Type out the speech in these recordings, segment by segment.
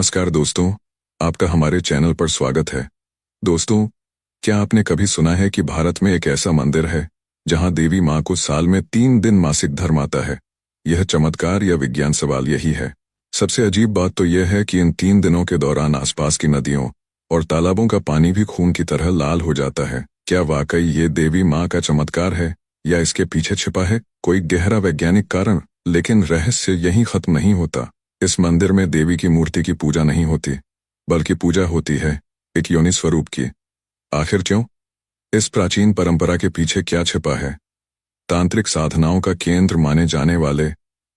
नमस्कार दोस्तों, आपका हमारे चैनल पर स्वागत है। दोस्तों, क्या आपने कभी सुना है कि भारत में एक ऐसा मंदिर है जहां देवी मां को साल में 3 दिन मासिक धर्म आता है? यह चमत्कार या विज्ञान, सवाल यही है। सबसे अजीब बात तो यह है कि इन 3 दिनों के दौरान आसपास की नदियों और तालाबों का पानी भी खून की तरह लाल हो जाता है। क्या वाकई ये देवी मां का चमत्कार है या इसके पीछे छिपा है कोई गहरा वैज्ञानिक कारण? लेकिन रहस्य यहीं खत्म नहीं होता। इस मंदिर में देवी की मूर्ति की पूजा नहीं होती, बल्कि पूजा होती है एक योनि स्वरूप की। आखिर क्यों? इस प्राचीन परंपरा के पीछे क्या छिपा है? तांत्रिक साधनाओं का केंद्र माने जाने वाले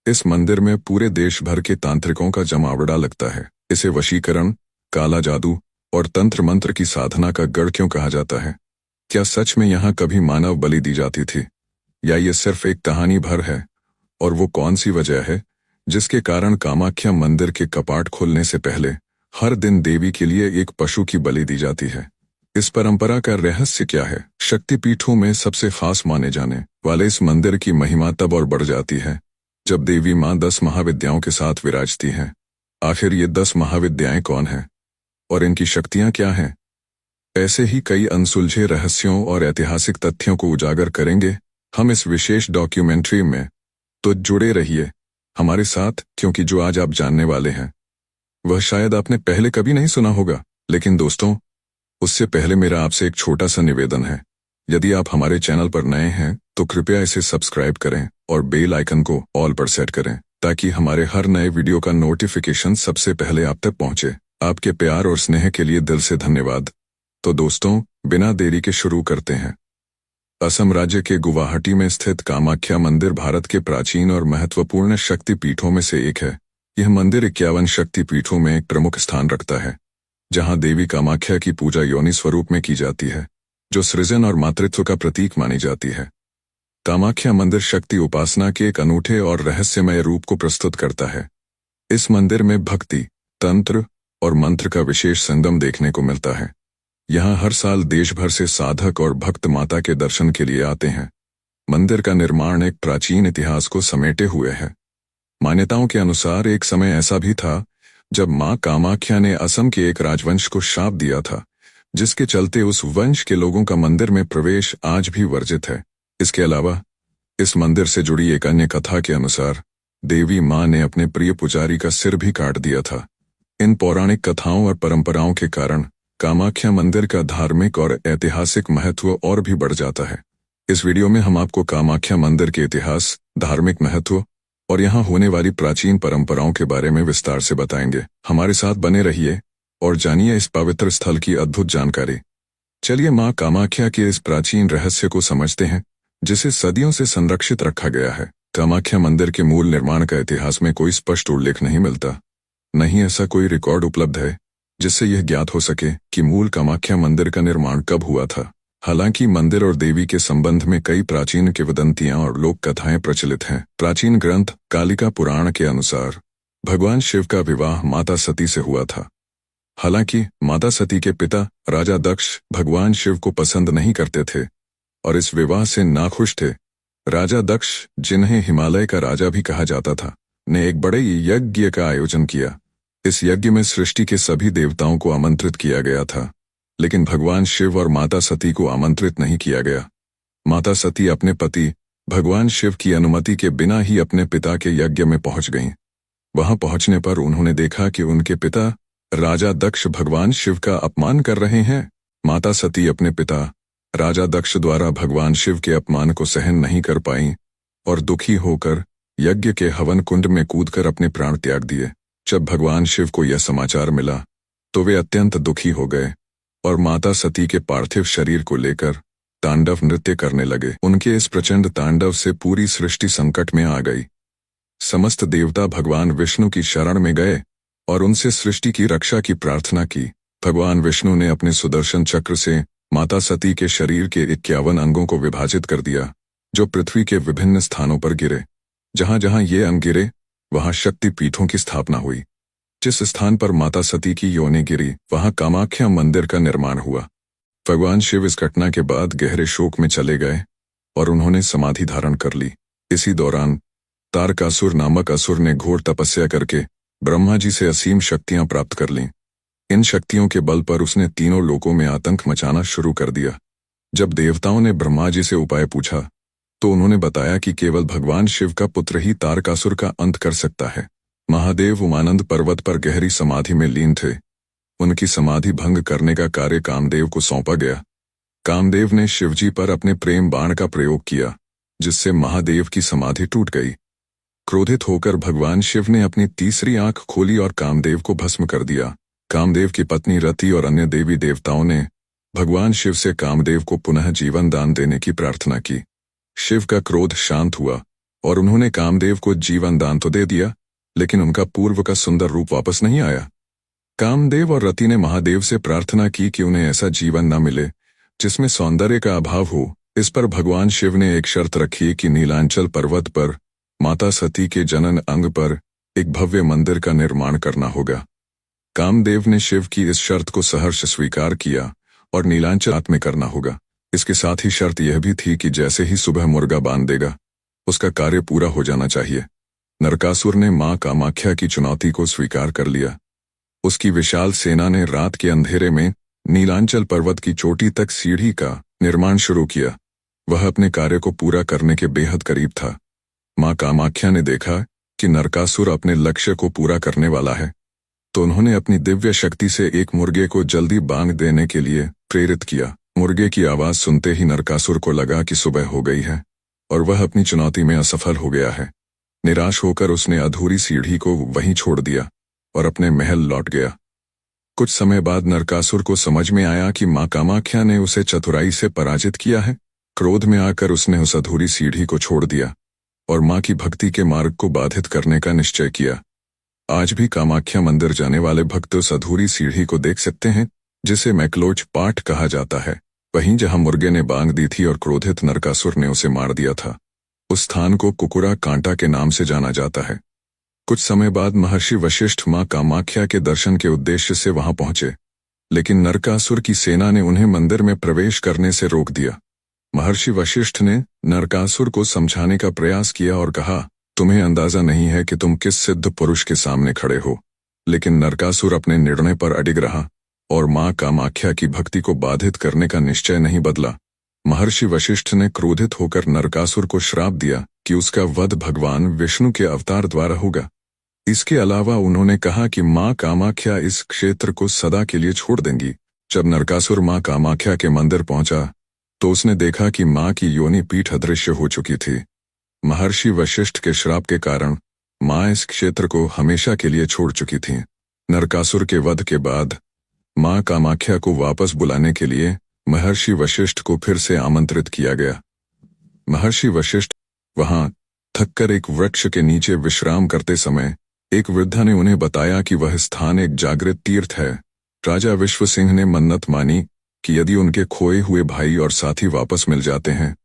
इस मंदिर में पूरे देश भर के तांत्रिकों का जमावड़ा लगता है। इसे वशीकरण, काला जादू और तंत्र मंत्र की साधना का गढ़ क्यों कहा जाता है? क्या सच में यहाँ कभी मानव बलि दी जाती थी, या ये सिर्फ एक कहानी भर है? और वो कौन सी वजह है जिसके कारण कामाख्या मंदिर के कपाट खोलने से पहले हर दिन देवी के लिए एक पशु की बलि दी जाती है? इस परंपरा का रहस्य क्या है? शक्तिपीठों में सबसे खास माने जाने वाले इस मंदिर की महिमा तब और बढ़ जाती है जब देवी मां 10 महाविद्याओं के साथ विराजती हैं। आखिर ये 10 महाविद्याएं कौन हैं और इनकी शक्तियां क्या हैं? ऐसे ही कई अनसुलझे रहस्यों और ऐतिहासिक तथ्यों को उजागर करेंगे हम इस विशेष डॉक्यूमेंट्री में। तो जुड़े रहिए हमारे साथ, क्योंकि जो आज आप जानने वाले हैं वह शायद आपने पहले कभी नहीं सुना होगा। लेकिन दोस्तों, उससे पहले मेरा आपसे एक छोटा सा निवेदन है। यदि आप हमारे चैनल पर नए हैं तो कृपया इसे सब्सक्राइब करें और बेल आइकन को ऑल पर सेट करें, ताकि हमारे हर नए वीडियो का नोटिफिकेशन सबसे पहले आप तक पहुंचे। आपके प्यार और स्नेह के लिए दिल से धन्यवाद। तो दोस्तों, बिना देरी के शुरू करते हैं। असम राज्य के गुवाहाटी में स्थित कामाख्या मंदिर भारत के प्राचीन और महत्वपूर्ण शक्तिपीठों में से एक है। यह मंदिर 51 शक्तिपीठों में एक प्रमुख स्थान रखता है, जहां देवी कामाख्या की पूजा योनि स्वरूप में की जाती है, जो सृजन और मातृत्व का प्रतीक मानी जाती है। कामाख्या मंदिर शक्ति उपासना के एक अनूठे और रहस्यमय रूप को प्रस्तुत करता है। इस मंदिर में भक्ति, तंत्र और मंत्र का विशेष संगम देखने को मिलता है। यहाँ हर साल देश भर से साधक और भक्त माता के दर्शन के लिए आते हैं। मंदिर का निर्माण एक प्राचीन इतिहास को समेटे हुए है। मान्यताओं के अनुसार एक समय ऐसा भी था जब मां कामाख्या ने असम के एक राजवंश को शाप दिया था, जिसके चलते उस वंश के लोगों का मंदिर में प्रवेश आज भी वर्जित है। इसके अलावा इस मंदिर से जुड़ी एक अन्य कथा के अनुसार देवी मां ने अपने प्रिय पुजारी का सिर भी काट दिया था। इन पौराणिक कथाओं और परंपराओं के कारण कामाख्या मंदिर का धार्मिक और ऐतिहासिक महत्व और भी बढ़ जाता है। इस वीडियो में हम आपको कामाख्या मंदिर के इतिहास, धार्मिक महत्व और यहाँ होने वाली प्राचीन परंपराओं के बारे में विस्तार से बताएंगे। हमारे साथ बने रहिए और जानिए इस पवित्र स्थल की अद्भुत जानकारी। चलिए मां कामाख्या के इस प्राचीन रहस्य को समझते हैं, जिसे सदियों से संरक्षित रखा गया है। कामाख्या मंदिर के मूल निर्माण का इतिहास में कोई स्पष्ट उल्लेख नहीं मिलता। नहीं ऐसा कोई रिकॉर्ड उपलब्ध है जिससे यह ज्ञात हो सके कि मूल कामाख्या मंदिर का निर्माण कब हुआ था। हालांकि मंदिर और देवी के संबंध में कई प्राचीन किंवदंतियां और लोक कथाएं प्रचलित हैं। प्राचीन ग्रंथ कालिका पुराण के अनुसार भगवान शिव का विवाह माता सती से हुआ था। हालांकि माता सती के पिता राजा दक्ष भगवान शिव को पसंद नहीं करते थे और इस विवाह से नाखुश थे। राजा दक्ष, जिन्हें हिमालय का राजा भी कहा जाता था, ने एक बड़े यज्ञ का आयोजन किया। इस यज्ञ में सृष्टि के सभी देवताओं को आमंत्रित किया गया था, लेकिन भगवान शिव और माता सती को आमंत्रित नहीं किया गया। माता सती अपने पति भगवान शिव की अनुमति के बिना ही अपने पिता के यज्ञ में पहुंच गईं। वहां पहुंचने पर उन्होंने देखा कि उनके पिता राजा दक्ष भगवान शिव का अपमान कर रहे हैं। माता सती अपने पिता राजा दक्ष द्वारा भगवान शिव के अपमान को सहन नहीं कर पाईं और दुखी होकर यज्ञ के हवन कुंड में कूदकर अपने प्राण त्याग दिए। जब भगवान शिव को यह समाचार मिला तो वे अत्यंत दुखी हो गए और माता सती के पार्थिव शरीर को लेकर तांडव नृत्य करने लगे। उनके इस प्रचंड तांडव से पूरी सृष्टि संकट में आ गई। समस्त देवता भगवान विष्णु की शरण में गए और उनसे सृष्टि की रक्षा की प्रार्थना की। भगवान विष्णु ने अपने सुदर्शन चक्र से माता सती के शरीर के 51 अंगों को विभाजित कर दिया, जो पृथ्वी के विभिन्न स्थानों पर गिरे। जहां जहां ये अंग गिरे वहां शक्तिपीठों की स्थापना हुई। जिस स्थान पर माता सती की योनि गिरी वहां कामाख्या मंदिर का निर्माण हुआ। भगवान शिव इस घटना के बाद गहरे शोक में चले गए और उन्होंने समाधि धारण कर ली। इसी दौरान तारकासुर नामक असुर ने घोर तपस्या करके ब्रह्मा जी से असीम शक्तियां प्राप्त कर लीं। इन शक्तियों के बल पर उसने तीनों लोकों में आतंक मचाना शुरू कर दिया। जब देवताओं ने ब्रह्मा जी से उपाय पूछा तो उन्होंने बताया कि केवल भगवान शिव का पुत्र ही तारकासुर का अंत कर सकता है। महादेव उमानंद पर्वत पर गहरी समाधि में लीन थे। उनकी समाधि भंग करने का कार्य कामदेव को सौंपा गया। कामदेव ने शिवजी पर अपने प्रेम बाण का प्रयोग किया, जिससे महादेव की समाधि टूट गई। क्रोधित होकर भगवान शिव ने अपनी तीसरी आंख खोली और कामदेव को भस्म कर दिया। कामदेव की पत्नी रति और अन्य देवी देवताओं ने भगवान शिव से कामदेव को पुनः जीवन दान देने की प्रार्थना की। शिव का क्रोध शांत हुआ और उन्होंने कामदेव को जीवन दान तो दे दिया, लेकिन उनका पूर्व का सुंदर रूप वापस नहीं आया। कामदेव और रति ने महादेव से प्रार्थना की कि उन्हें ऐसा जीवन न मिले जिसमें सौंदर्य का अभाव हो। इस पर भगवान शिव ने एक शर्त रखी कि नीलांचल पर्वत पर माता सती के जनन अंग पर एक भव्य मंदिर का निर्माण करना होगा। कामदेव ने शिव की इस शर्त को सहर्ष स्वीकार किया और नीलांचल रात में करना होगा। इसके साथ ही शर्त यह भी थी कि जैसे ही सुबह मुर्गा बांध देगा उसका कार्य पूरा हो जाना चाहिए। नरकासुर ने मां कामाख्या की चुनौती को स्वीकार कर लिया। उसकी विशाल सेना ने रात के अंधेरे में नीलांचल पर्वत की चोटी तक सीढ़ी का निर्माण शुरू किया। वह अपने कार्य को पूरा करने के बेहद करीब था। मां कामाख्या ने देखा कि नरकासुर अपने लक्ष्य को पूरा करने वाला है, तो उन्होंने अपनी दिव्य शक्ति से एक मुर्गे को जल्दी बांध देने के लिए प्रेरित किया। मुर्गे की आवाज सुनते ही नरकासुर को लगा कि सुबह हो गई है और वह अपनी चुनौती में असफल हो गया है। निराश होकर उसने अधूरी सीढ़ी को वहीं छोड़ दिया और अपने महल लौट गया। कुछ समय बाद नरकासुर को समझ में आया कि मां कामाख्या ने उसे चतुराई से पराजित किया है। क्रोध में आकर उसने उस अधूरी सीढ़ी को छोड़ दिया और मां की भक्ति के मार्ग को बाधित करने का निश्चय किया। आज भी कामाख्या मंदिर जाने वाले भक्त उस अधूरी सीढ़ी को देख सकते हैं, जिसे मैकलोच पाट कहा जाता है। वहीं जहां मुर्गे ने बांग दी थी और क्रोधित नरकासुर ने उसे मार दिया था, उस स्थान को कुकुरा कांटा के नाम से जाना जाता है। कुछ समय बाद महर्षि वशिष्ठ मां कामाख्या के दर्शन के उद्देश्य से वहां पहुंचे, लेकिन नरकासुर की सेना ने उन्हें मंदिर में प्रवेश करने से रोक दिया। महर्षि वशिष्ठ ने नरकासुर को समझाने का प्रयास किया और कहा, तुम्हें अंदाजा नहीं है कि तुम किस सिद्ध पुरुष के सामने खड़े हो। लेकिन नरकासुर अपने निर्णय पर अडिग रहा और मां कामाख्या की भक्ति को बाधित करने का निश्चय नहीं बदला। महर्षि वशिष्ठ ने क्रोधित होकर नरकासुर को श्राप दिया कि उसका वध भगवान विष्णु के अवतार द्वारा होगा। इसके अलावा उन्होंने कहा कि मां कामाख्या इस क्षेत्र को सदा के लिए छोड़ देंगी। जब नरकासुर मां कामाख्या के मंदिर पहुंचा तो उसने देखा कि मां की योनि पीठ अदृश्य हो चुकी थी। महर्षि वशिष्ठ के श्राप के कारण मां इस क्षेत्र को हमेशा के लिए छोड़ चुकी थी। नरकासुर के वध के बाद मां कामाख्या को वापस बुलाने के लिए महर्षि वशिष्ठ को फिर से आमंत्रित किया गया। महर्षि वशिष्ठ वहां थककर एक वृक्ष के नीचे विश्राम करते समय एक वृद्धा ने उन्हें बताया कि वह स्थान एक जागृत तीर्थ है। राजा विश्व सिंह ने मन्नत मानी कि यदि उनके खोए हुए भाई और साथी वापस मिल जाते हैं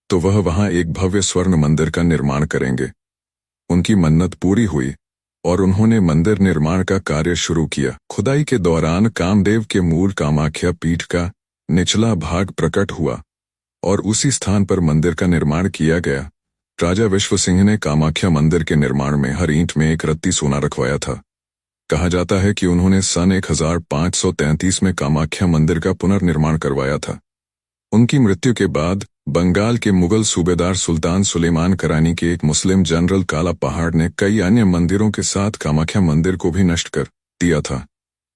तो वह वहां एक भव्य स्वर्ण मंदिर का निर्माण करेंगे। उनकी मन्नत पूरी हुई और उन्होंने मंदिर निर्माण का कार्य शुरू किया। खुदाई के दौरान कामदेव के मूल कामाख्या पीठ का निचला भाग प्रकट हुआ और उसी स्थान पर मंदिर का निर्माण किया गया। राजा विश्व सिंह ने कामाख्या मंदिर के निर्माण में हर ईंट में एक रत्ती सोना रखवाया था। कहा जाता है कि उन्होंने सन 1533 में कामाख्या मंदिर का पुनर्निर्माण करवाया था। उनकी मृत्यु के बाद बंगाल के मुगल सूबेदार सुल्तान सुलेमान करानी के एक मुस्लिम जनरल काला पहाड़ ने कई अन्य मंदिरों के साथ कामाख्या मंदिर को भी नष्ट कर दिया था।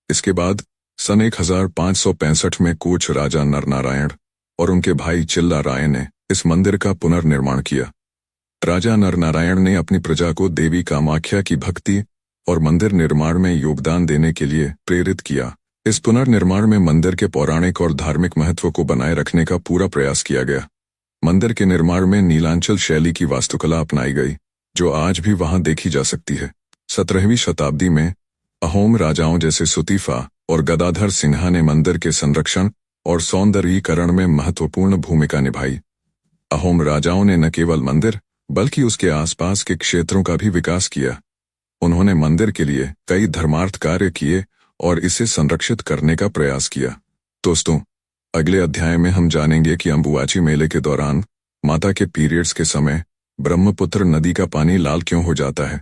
इसके बाद सन 1565 में कोच राजा नरनारायण और उनके भाई चिल्ला राय ने इस मंदिर का पुनर्निर्माण किया। राजा नरनारायण ने अपनी प्रजा को देवी कामाख्या की भक्ति और मंदिर निर्माण में योगदान देने के लिए प्रेरित किया। इस पुनर्निर्माण में मंदिर के पौराणिक और धार्मिक महत्व को बनाए रखने का पूरा प्रयास किया गया। मंदिर के निर्माण में नीलांचल शैली की वास्तुकला अपनाई गई, जो आज भी वहां देखी जा सकती है। 17वीं शताब्दी में अहोम राजाओं जैसे सुतीफा और गदाधर सिन्हा ने मंदिर के संरक्षण और सौंदर्यीकरण में महत्वपूर्ण भूमिका निभाई। अहोम राजाओं ने न केवल मंदिर बल्कि उसके आसपास के क्षेत्रों का भी विकास किया। उन्होंने मंदिर के लिए कई धर्मार्थ कार्य किए और इसे संरक्षित करने का प्रयास किया। दोस्तों, अगले अध्याय में हम जानेंगे कि अंबुबाची मेले के दौरान माता के पीरियड्स के समय ब्रह्मपुत्र नदी का पानी लाल क्यों हो जाता है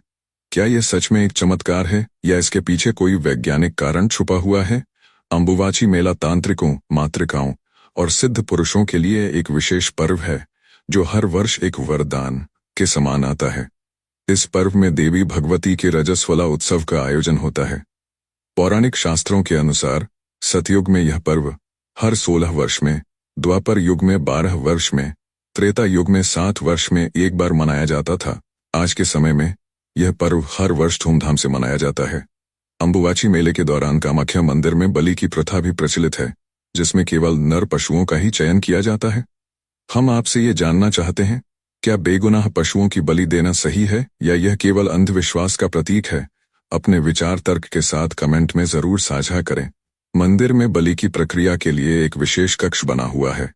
क्या यह सच में एक चमत्कार है या इसके पीछे कोई वैज्ञानिक कारण छुपा हुआ है? अंबुबाची मेला तांत्रिकों, मातृकाओं और सिद्ध पुरुषों के लिए एक विशेष पर्व है जो हर वर्ष एक वरदान के समान आता है। इस पर्व में देवी भगवती के रजस्वला उत्सव का आयोजन होता है। पौराणिक शास्त्रों के अनुसार सतयुग में यह पर्व हर 16 वर्ष में, द्वापर युग में 12 वर्ष में, त्रेता युग में 7 वर्ष में एक बार मनाया जाता था। आज के समय में यह पर्व हर वर्ष धूमधाम से मनाया जाता है। अंबुबाची मेले के दौरान कामाख्या मंदिर में बलि की प्रथा भी प्रचलित है, जिसमें केवल नर पशुओं का ही चयन किया जाता है। हम आपसे ये जानना चाहते हैं, क्या बेगुनाह पशुओं की बलि देना सही है या यह केवल अंधविश्वास का प्रतीक है? अपने विचार तर्क के साथ कमेंट में जरूर साझा करें। मंदिर में बलि की प्रक्रिया के लिए एक विशेष कक्ष बना हुआ है,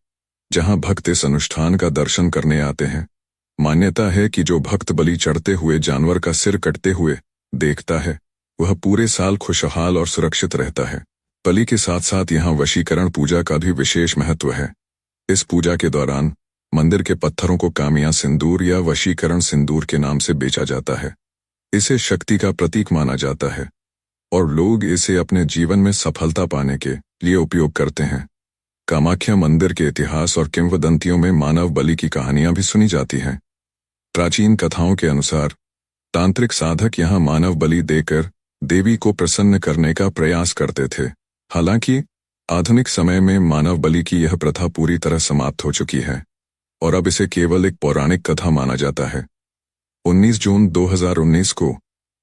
जहां भक्त इस अनुष्ठान का दर्शन करने आते हैं। मान्यता है कि जो भक्त बलि चढ़ते हुए जानवर का सिर कटते हुए देखता है, वह पूरे साल खुशहाल और सुरक्षित रहता है। बलि के साथ साथ यहाँ वशीकरण पूजा का भी विशेष महत्व है। इस पूजा के दौरान मंदिर के पत्थरों को कामिया सिंदूर या वशीकरण सिंदूर के नाम से बेचा जाता है। इसे शक्ति का प्रतीक माना जाता है और लोग इसे अपने जीवन में सफलता पाने के लिए उपयोग करते हैं। कामाख्या मंदिर के इतिहास और किंवदंतियों में मानव बलि की कहानियां भी सुनी जाती हैं। प्राचीन कथाओं के अनुसार तांत्रिक साधक यहाँ मानव बलि देकर देवी को प्रसन्न करने का प्रयास करते थे। हालांकि आधुनिक समय में मानव बलि की यह प्रथा पूरी तरह समाप्त हो चुकी है और अब इसे केवल एक पौराणिक कथा माना जाता है। 19 जून 2019 को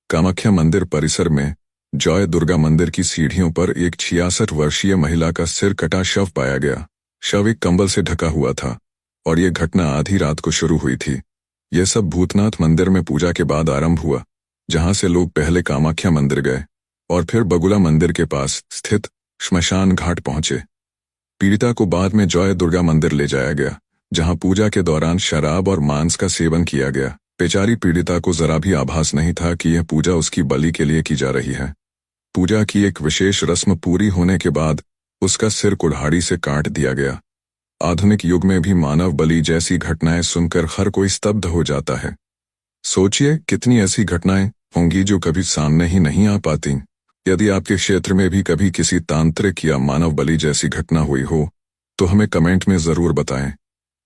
कामाख्या मंदिर परिसर में जय दुर्गा मंदिर की सीढ़ियों पर एक 66 वर्षीय महिला का सिर कटा शव पाया गया। शव एक कंबल से ढका हुआ था और यह घटना आधी रात को शुरू हुई थी। यह सब भूतनाथ मंदिर में पूजा के बाद आरंभ हुआ, जहां से लोग पहले कामाख्या मंदिर गए और फिर बगुला मंदिर के पास स्थित श्मशान घाट पहुंचे। पीड़िता को बाद में जय दुर्गा मंदिर ले जाया गया, जहां पूजा के दौरान शराब और मांस का सेवन किया गया। बेचारी पीड़िता को जरा भी आभास नहीं था कि यह पूजा उसकी बलि के लिए की जा रही है। पूजा की एक विशेष रस्म पूरी होने के बाद उसका सिर कुल्हाड़ी से काट दिया गया। आधुनिक युग में भी मानव बलि जैसी घटनाएं सुनकर हर कोई स्तब्ध हो जाता है। सोचिए कितनी ऐसी घटनाएं होंगी जो कभी सामने ही नहीं आ पाती। यदि आपके क्षेत्र में भी कभी किसी तांत्रिक या मानव बलि जैसी घटना हुई हो तो हमें कमेंट में जरूर बताएं।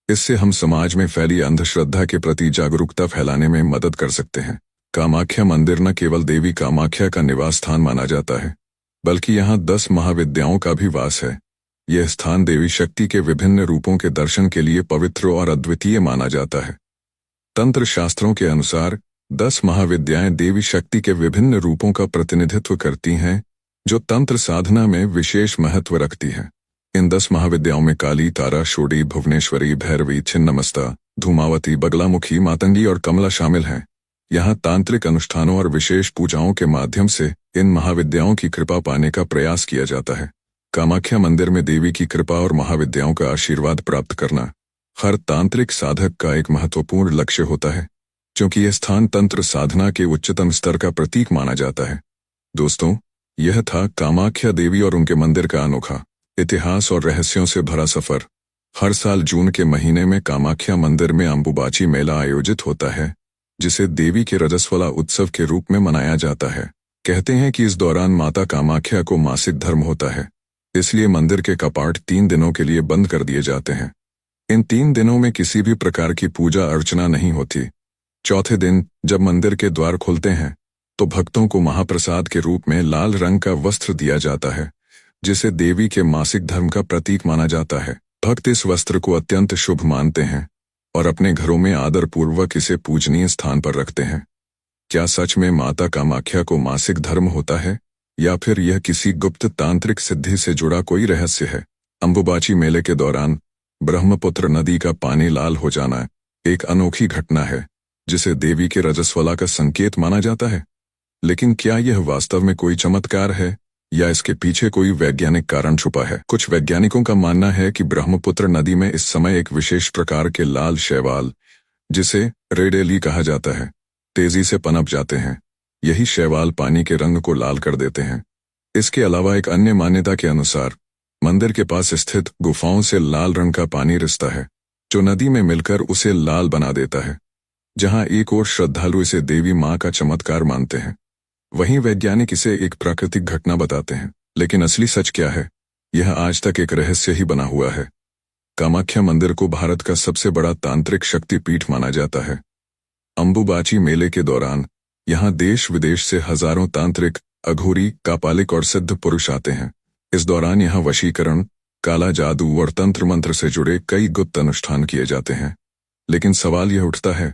इससे हम समाज में फैली अंधश्रद्धा के प्रति जागरूकता फैलाने में मदद कर सकते हैं। कामाख्या मंदिर न केवल देवी कामाख्या का निवास स्थान माना जाता है, बल्कि यहाँ 10 महाविद्याओं का भी वास है। यह स्थान देवी शक्ति के विभिन्न रूपों के दर्शन के लिए पवित्र और अद्वितीय माना जाता है। तंत्र शास्त्रों के अनुसार 10 महाविद्याएं देवी शक्ति के विभिन्न रूपों का प्रतिनिधित्व करती हैं, जो तंत्र साधना में विशेष महत्व रखती हैं। इन 10 महाविद्याओं में काली, तारा, शोडी, भुवनेश्वरी, भैरवी, छिन्नमस्ता, धूमावती, बगलामुखी, मातंगी और कमला शामिल हैं। यहाँ तांत्रिक अनुष्ठानों और विशेष पूजाओं के माध्यम से इन महाविद्याओं की कृपा पाने का प्रयास किया जाता है। कामाख्या मंदिर में देवी की कृपा और महाविद्याओं का आशीर्वाद प्राप्त करना हर तांत्रिक साधक का एक महत्वपूर्ण लक्ष्य होता है, क्योंकि यह स्थान तंत्र साधना के उच्चतम स्तर का प्रतीक माना जाता है। दोस्तों, यह था कामाख्या देवी और उनके मंदिर का अनोखा इतिहास और रहस्यों से भरा सफर। हर साल जून के महीने में कामाख्या मंदिर में अंबुबाची मेला आयोजित होता है, जिसे देवी के रजस्वला उत्सव के रूप में मनाया जाता है। कहते हैं कि इस दौरान माता कामाख्या को मासिक धर्म होता है, इसलिए मंदिर के कपाट 3 दिनों के लिए बंद कर दिए जाते हैं। इन 3 दिनों में किसी भी प्रकार की पूजा अर्चना नहीं होती। चौथे दिन जब मंदिर के द्वार खुलते हैं तो भक्तों को महाप्रसाद के रूप में लाल रंग का वस्त्र दिया जाता है, जिसे देवी के मासिक धर्म का प्रतीक माना जाता है। भक्त इस वस्त्र को अत्यंत शुभ मानते हैं और अपने घरों में आदरपूर्वक इसे पूजनीय स्थान पर रखते हैं। क्या सच में माता कामाख्या को मासिक धर्म होता है या फिर यह किसी गुप्त तांत्रिक सिद्धि से जुड़ा कोई रहस्य है? अंबुबाची मेले के दौरान ब्रह्मपुत्र नदी का पानी लाल हो जाना एक अनोखी घटना है, जिसे देवी के रजस्वला का संकेत माना जाता है। लेकिन क्या यह वास्तव में कोई चमत्कार है या इसके पीछे कोई वैज्ञानिक कारण छुपा है? कुछ वैज्ञानिकों का मानना है कि ब्रह्मपुत्र नदी में इस समय एक विशेष प्रकार के लाल शैवाल, जिसे रेडेली कहा जाता है, तेजी से पनप जाते हैं। यही शैवाल पानी के रंग को लाल कर देते हैं। इसके अलावा एक अन्य मान्यता के अनुसार मंदिर के पास स्थित गुफाओं से लाल रंग का पानी रिसता है, जो नदी में मिलकर उसे लाल बना देता है। जहां एक ओर श्रद्धालु इसे देवी मां का चमत्कार मानते हैं, वहीं वैज्ञानिक इसे एक प्राकृतिक घटना बताते हैं। लेकिन असली सच क्या है, यह आज तक एक रहस्य ही बना हुआ है। कामाख्या मंदिर को भारत का सबसे बड़ा तांत्रिक शक्तिपीठ माना जाता है। अंबुबाची मेले के दौरान यहाँ देश विदेश से हजारों तांत्रिक, अघोरी, कापालिक और सिद्ध पुरुष आते हैं। इस दौरान यहाँ वशीकरण, काला जादू और तंत्र मंत्र से जुड़े कई गुप्त अनुष्ठान किए जाते हैं। लेकिन सवाल यह उठता है,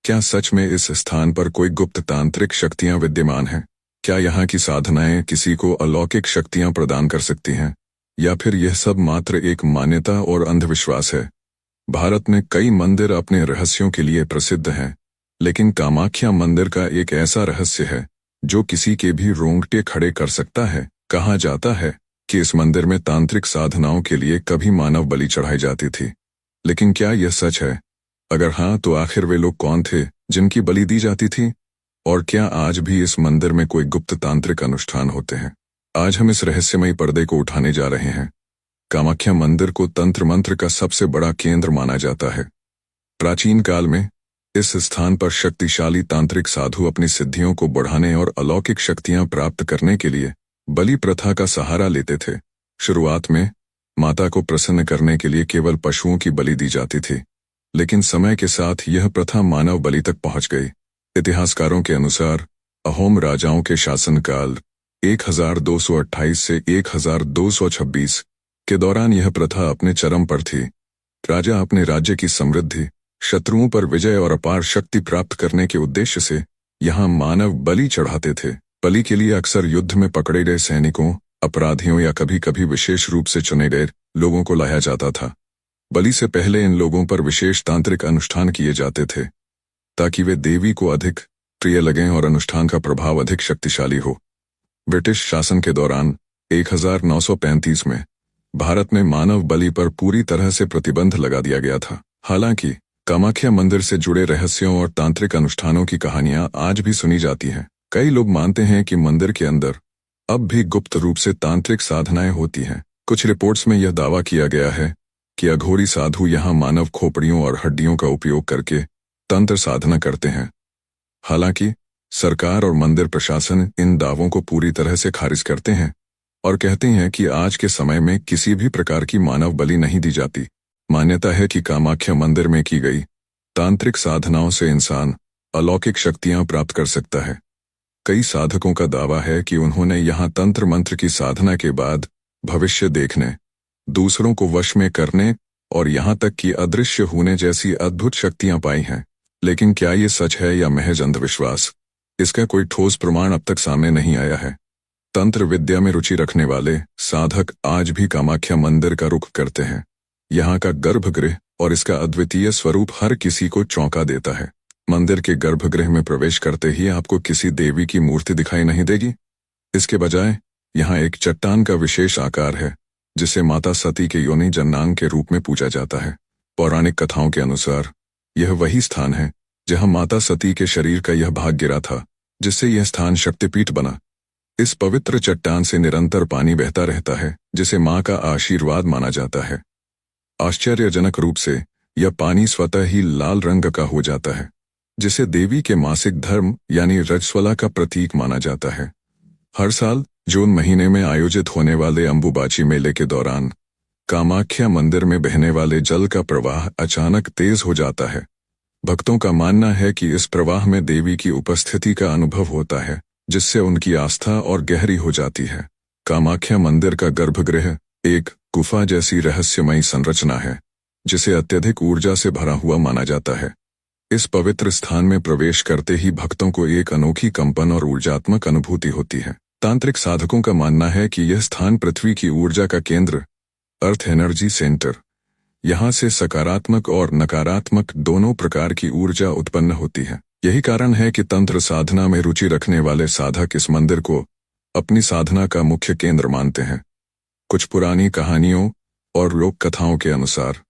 क्या सच में इस स्थान पर कोई गुप्त तांत्रिक शक्तियां विद्यमान हैं? क्या यहाँ की साधनाएं किसी को अलौकिक शक्तियां प्रदान कर सकती हैं, या फिर यह सब मात्र एक मान्यता और अंधविश्वास है? भारत में कई मंदिर अपने रहस्यों के लिए प्रसिद्ध हैं, लेकिन कामाख्या मंदिर का एक ऐसा रहस्य है जो किसी के भी रोंगटे खड़े कर सकता है। कहा जाता है कि इस मंदिर में तांत्रिक साधनाओं के लिए कभी मानव बलि चढ़ाई जाती थी। लेकिन क्या यह सच है? अगर हाँ, तो आखिर वे लोग कौन थे जिनकी बलि दी जाती थी? और क्या आज भी इस मंदिर में कोई गुप्त तांत्रिक अनुष्ठान होते हैं? आज हम इस रहस्यमयी पर्दे को उठाने जा रहे हैं। कामाख्या मंदिर को तंत्र मंत्र का सबसे बड़ा केंद्र माना जाता है। प्राचीन काल में इस स्थान पर शक्तिशाली तांत्रिक साधु अपनी सिद्धियों को बढ़ाने और अलौकिक शक्तियां प्राप्त करने के लिए बलि प्रथा का सहारा लेते थे। शुरुआत में माता को प्रसन्न करने के लिए केवल पशुओं की बलि दी जाती थी, लेकिन समय के साथ यह प्रथा मानव बलि तक पहुंच गई। इतिहासकारों के अनुसार अहोम राजाओं के शासनकाल 1228 से 1226 के दौरान यह प्रथा अपने चरम पर थी। राजा अपने राज्य की समृद्धि, शत्रुओं पर विजय और अपार शक्ति प्राप्त करने के उद्देश्य से यहाँ मानव बलि चढ़ाते थे। बलि के लिए अक्सर युद्ध में पकड़े गए सैनिकों, अपराधियों या कभी कभी विशेष रूप से चुने गए लोगों को लाया जाता था। बलि से पहले इन लोगों पर विशेष तांत्रिक अनुष्ठान किए जाते थे ताकि वे देवी को अधिक प्रिय लगें और अनुष्ठान का प्रभाव अधिक शक्तिशाली हो। ब्रिटिश शासन के दौरान 1935 में भारत में मानव बलि पर पूरी तरह से प्रतिबंध लगा दिया गया था। हालांकि कामाख्या मंदिर से जुड़े रहस्यों और तांत्रिक अनुष्ठानों की कहानियां आज भी सुनी जाती हैं। कई लोग मानते हैं कि मंदिर के अंदर अब भी गुप्त रूप से तांत्रिक साधनाएं होती हैं। कुछ रिपोर्ट्स में यह दावा किया गया है कि अघोरी साधु यहाँ मानव खोपड़ियों और हड्डियों का उपयोग करके तंत्र साधना करते हैं। हालांकि सरकार और मंदिर प्रशासन इन दावों को पूरी तरह से खारिज करते हैं और कहते हैं कि आज के समय में किसी भी प्रकार की मानव बलि नहीं दी जाती। मान्यता है कि कामाख्या मंदिर में की गई तांत्रिक साधनाओं से इंसान अलौकिक शक्तियां प्राप्त कर सकता है। कई साधकों का दावा है कि उन्होंने यहाँ तंत्र मंत्र की साधना के बाद भविष्य देखने, दूसरों को वश में करने और यहाँ तक कि अदृश्य होने जैसी अद्भुत शक्तियां पाई हैं। लेकिन क्या ये सच है या महज अंधविश्वास? इसका कोई ठोस प्रमाण अब तक सामने नहीं आया है। तंत्र विद्या में रुचि रखने वाले साधक आज भी कामाख्या मंदिर का रुख करते हैं। यहाँ का गर्भगृह और इसका अद्वितीय स्वरूप हर किसी को चौंका देता है। मंदिर के गर्भगृह में प्रवेश करते ही आपको किसी देवी की मूर्ति दिखाई नहीं देगी। इसके बजाय यहाँ एक चट्टान का विशेष आकार है जिसे माता सती के योनि जन्नांग के रूप में पूजा जाता है। पौराणिक कथाओं के अनुसार यह वही स्थान है जहाँ माता सती के शरीर का यह भाग गिरा था, जिससे यह स्थान शक्तिपीठ बना। इस पवित्र चट्टान से निरंतर पानी बहता रहता है, जिसे माँ का आशीर्वाद माना जाता है। आश्चर्यजनक रूप से यह पानी स्वतः ही लाल रंग का हो जाता है, जिसे देवी के मासिक धर्म यानी रजस्वला का प्रतीक माना जाता है। हर साल जून महीने में आयोजित होने वाले अंबुबाची मेले के दौरान कामाख्या मंदिर में बहने वाले जल का प्रवाह अचानक तेज हो जाता है। भक्तों का मानना है कि इस प्रवाह में देवी की उपस्थिति का अनुभव होता है, जिससे उनकी आस्था और गहरी हो जाती है। कामाख्या मंदिर का गर्भगृह एक गुफा जैसी रहस्यमयी संरचना है, जिसे अत्यधिक ऊर्जा से भरा हुआ माना जाता है। इस पवित्र स्थान में प्रवेश करते ही भक्तों को एक अनोखी कंपन और ऊर्जात्मक अनुभूति होती है। तांत्रिक साधकों का मानना है कि यह स्थान पृथ्वी की ऊर्जा का केंद्र, अर्थ एनर्जी सेंटर, यहाँ से सकारात्मक और नकारात्मक दोनों प्रकार की ऊर्जा उत्पन्न होती है। यही कारण है कि तंत्र साधना में रुचि रखने वाले साधक इस मंदिर को अपनी साधना का मुख्य केंद्र मानते हैं। कुछ पुरानी कहानियों और लोक कथाओं के अनुसार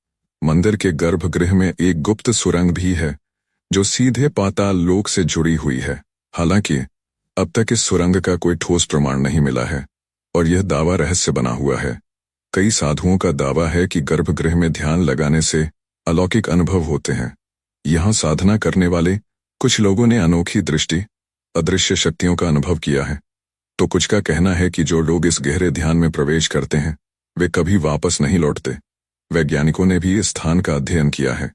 मंदिर के गर्भगृह में एक गुप्त सुरंग भी है जो सीधे पाताल लोक से जुड़ी हुई है। हालांकि अब तक इस सुरंग का कोई ठोस प्रमाण नहीं मिला है और यह दावा रहस्य बना हुआ है। कई साधुओं का दावा है कि गर्भगृह में ध्यान लगाने से अलौकिक अनुभव होते हैं। यहाँ साधना करने वाले कुछ लोगों ने अनोखी दृष्टि, अदृश्य शक्तियों का अनुभव किया है। तो कुछ का कहना है कि जो लोग इस गहरे ध्यान में प्रवेश करते हैं वे कभी वापस नहीं लौटते। वैज्ञानिकों ने भी इस स्थान का अध्ययन किया है।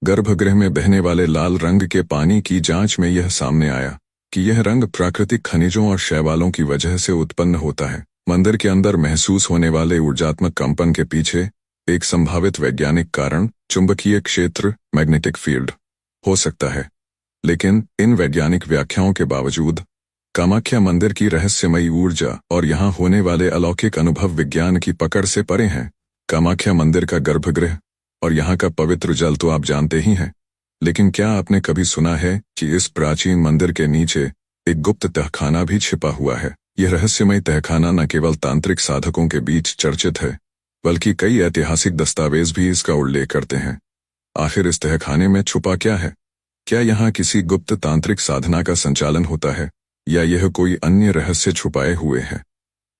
गर्भगृह में बहने वाले लाल रंग के पानी की जांच में यह सामने आया कि यह रंग प्राकृतिक खनिजों और शैवालों की वजह से उत्पन्न होता है। मंदिर के अंदर महसूस होने वाले ऊर्जात्मक कंपन के पीछे एक संभावित वैज्ञानिक कारण चुंबकीय क्षेत्र, मैग्नेटिक फील्ड, हो सकता है। लेकिन इन वैज्ञानिक व्याख्याओं के बावजूद कामाख्या मंदिर की रहस्यमयी ऊर्जा और यहाँ होने वाले अलौकिक अनुभव विज्ञान की पकड़ से परे हैं। कामाख्या मंदिर का गर्भगृह और यहाँ का पवित्र जल तो आप जानते ही हैं, लेकिन क्या आपने कभी सुना है कि इस प्राचीन मंदिर के नीचे एक गुप्त तहखाना भी छिपा हुआ है? यह रहस्यमय तहखाना न केवल तांत्रिक साधकों के बीच चर्चित है, बल्कि कई ऐतिहासिक दस्तावेज भी इसका उल्लेख करते हैं। आखिर इस तहखाने में छुपा क्या है? क्या यहाँ किसी गुप्त तांत्रिक साधना का संचालन होता है या यह कोई अन्य रहस्य छुपाए हुए है?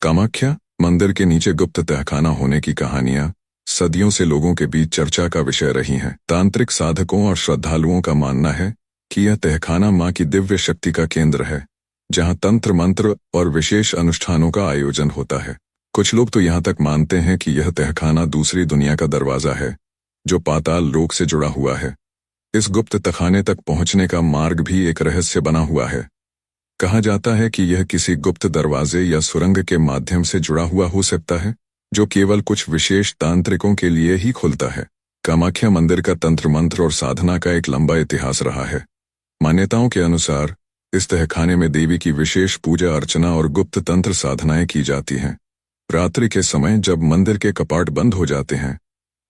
कामाख्या मंदिर के नीचे गुप्त तहखाना होने की कहानियां सदियों से लोगों के बीच चर्चा का विषय रही हैं। तांत्रिक साधकों और श्रद्धालुओं का मानना है कि यह तहखाना मां की दिव्य शक्ति का केंद्र है, जहां तंत्र मंत्र और विशेष अनुष्ठानों का आयोजन होता है। कुछ लोग तो यहाँ तक मानते हैं कि यह तहखाना दूसरी दुनिया का दरवाजा है, जो पाताल लोक से जुड़ा हुआ है। इस गुप्त तहखाने तक पहुंचने का मार्ग भी एक रहस्य बना हुआ है। कहा जाता है कि यह किसी गुप्त दरवाजे या सुरंग के माध्यम से जुड़ा हुआ हो सकता है, जो केवल कुछ विशेष तांत्रिकों के लिए ही खुलता है। कामाख्या मंदिर का तंत्र मंत्र और साधना का एक लंबा इतिहास रहा है। मान्यताओं के अनुसार इस तहखाने में देवी की विशेष पूजा अर्चना और गुप्त तंत्र साधनाएं की जाती हैं। रात्रि के समय जब मंदिर के कपाट बंद हो जाते हैं,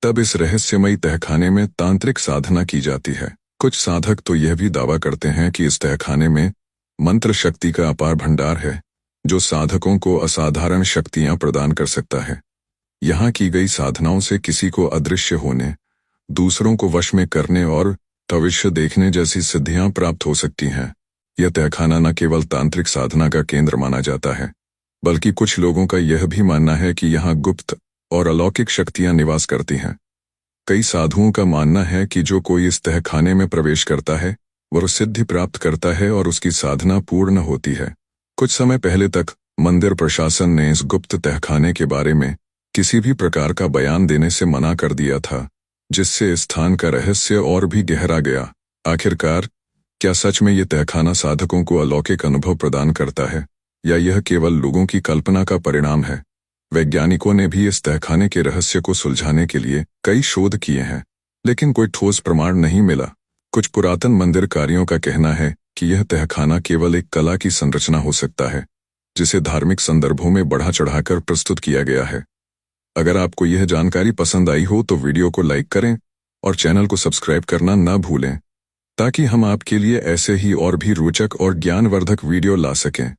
तब इस रहस्यमयी तहखाने में तांत्रिक साधना की जाती है। कुछ साधक तो यह भी दावा करते हैं कि इस तहखाने में मंत्र शक्ति का अपार भंडार है, जो साधकों को असाधारण शक्तियां प्रदान कर सकता है। यहाँ की गई साधनाओं से किसी को अदृश्य होने, दूसरों को वश में करने और भविष्य देखने जैसी सिद्धियां प्राप्त हो सकती हैं। यह तहखाना न केवल तांत्रिक साधना का केंद्र माना जाता है, बल्कि कुछ लोगों का यह भी मानना है कि यहाँ गुप्त और अलौकिक शक्तियां निवास करती हैं। कई साधुओं का मानना है कि जो कोई इस तहखाने में प्रवेश करता है वह सिद्धि प्राप्त करता है और उसकी साधना पूर्ण होती है। कुछ समय पहले तक मंदिर प्रशासन ने इस गुप्त तहखाने के बारे में किसी भी प्रकार का बयान देने से मना कर दिया था, जिससे इस स्थान का रहस्य और भी गहरा गया। आखिरकार क्या सच में यह तहखाना साधकों को अलौकिक अनुभव प्रदान करता है या यह केवल लोगों की कल्पना का परिणाम है? वैज्ञानिकों ने भी इस तहखाने के रहस्य को सुलझाने के लिए कई शोध किए हैं, लेकिन कोई ठोस प्रमाण नहीं मिला। कुछ पुरातन मंदिरकारियों का कहना है कि यह तहखाना केवल एक कला की संरचना हो सकता है, जिसे धार्मिक संदर्भों में बढ़ा चढ़ाकर प्रस्तुत किया गया है। अगर आपको यह जानकारी पसंद आई हो तो वीडियो को लाइक करें और चैनल को सब्सक्राइब करना न भूलें, ताकि हम आपके लिए ऐसे ही और भी रोचक और ज्ञानवर्धक वीडियो ला सकें।